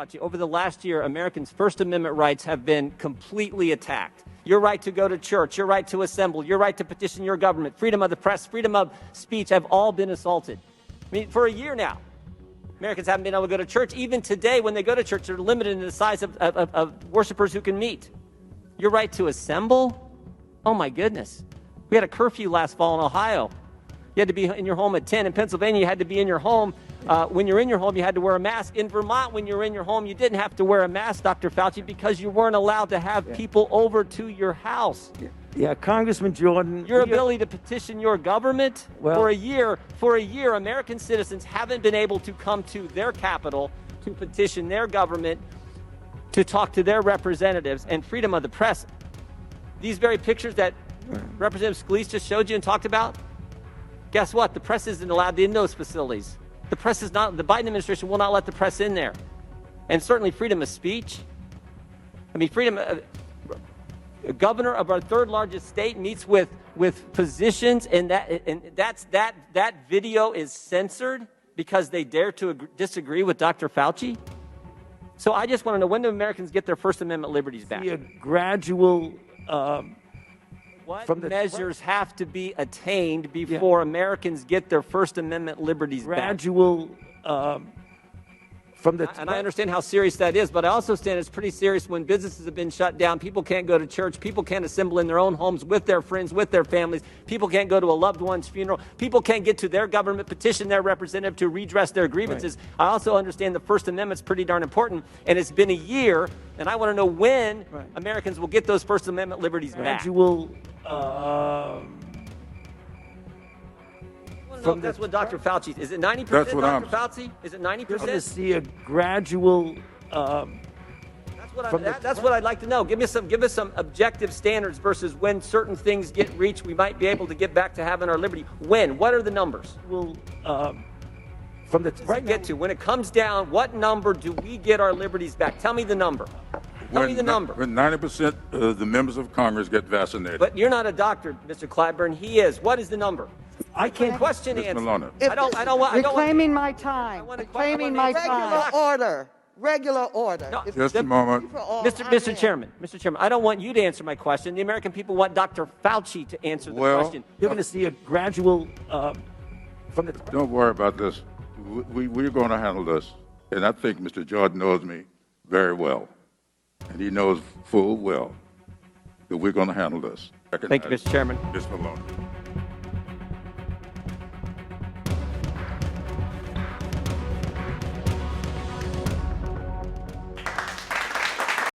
Fauci, over the last year, Americans' First Amendment rights have been completely attacked. Your right to go to church, your right to assemble, your right to petition your government, freedom of the press, freedom of speech have all been assaulted. I mean, for a year now, Americans haven't been able to go to church. Even today, when they go to church, they're limited in the size of worshipers who can meet. Your right to assemble? Oh, my goodness. We had a curfew last fall in Ohio. You had to be in your home at 10. In Pennsylvania, you had to be in your home. When you're in your home, you had to wear a mask. In Vermont, when you were in your home, you didn't have to wear a mask, Dr. Fauci, because you weren't allowed to have people over to your house. Yeah, Congressman Jordan. Your ability to petition your government for a year, American citizens haven't been able to come to their capital to petition their government, to talk to their representatives, and freedom of the press. These very pictures that Representative Scalise just showed you and talked about, guess what? The press isn't allowed in those facilities. The press is not, the Biden administration will not let the press in there. And certainly freedom of speech. I mean, a governor of our third largest state meets with physicians, and that video is censored because they dare to disagree with Dr. Fauci. So I just want to know, when do Americans get their First Amendment liberties back? A gradual. What measures have to be attained before Americans get their First Amendment liberties gradual, back? And I understand how serious that is, but I also understand it's pretty serious when businesses have been shut down. People can't go to church. People can't assemble in their own homes with their friends, with their families. People can't go to a loved one's funeral. People can't get to their government, petition their representative to redress their grievances. Right. I also understand the First Amendment's pretty darn important, and it's been a year, and I want to know when Americans will get those First Amendment liberties back. That's what Dr. Fauci, is it 90%, Dr. Fauci? Is it 90%? We're going to see a gradual. That's what I'd like to know. Give us some objective standards versus when certain things get reached, we might be able to get back to having our liberty. When? What are the numbers? When it comes down, what number do we get our liberties back? Tell me the number. Tell me the number. When 90% of the members of Congress get vaccinated. But you're not a doctor, Mr. Clyburn. He is. What is the number? I can't question the answer. I don't want. Reclaiming my time. Reclaiming my time. Regular order. No, just a moment. Mr. Chairman, I don't want you to answer my question. The American people want Dr. Fauci to answer the question. You're going to see a gradual. Don't worry about this. We're going to handle this. And I think Mr. Jordan knows me very well. And he knows full well that we're going to handle this. Thank you, Mr. Chairman. Ms. Maloney.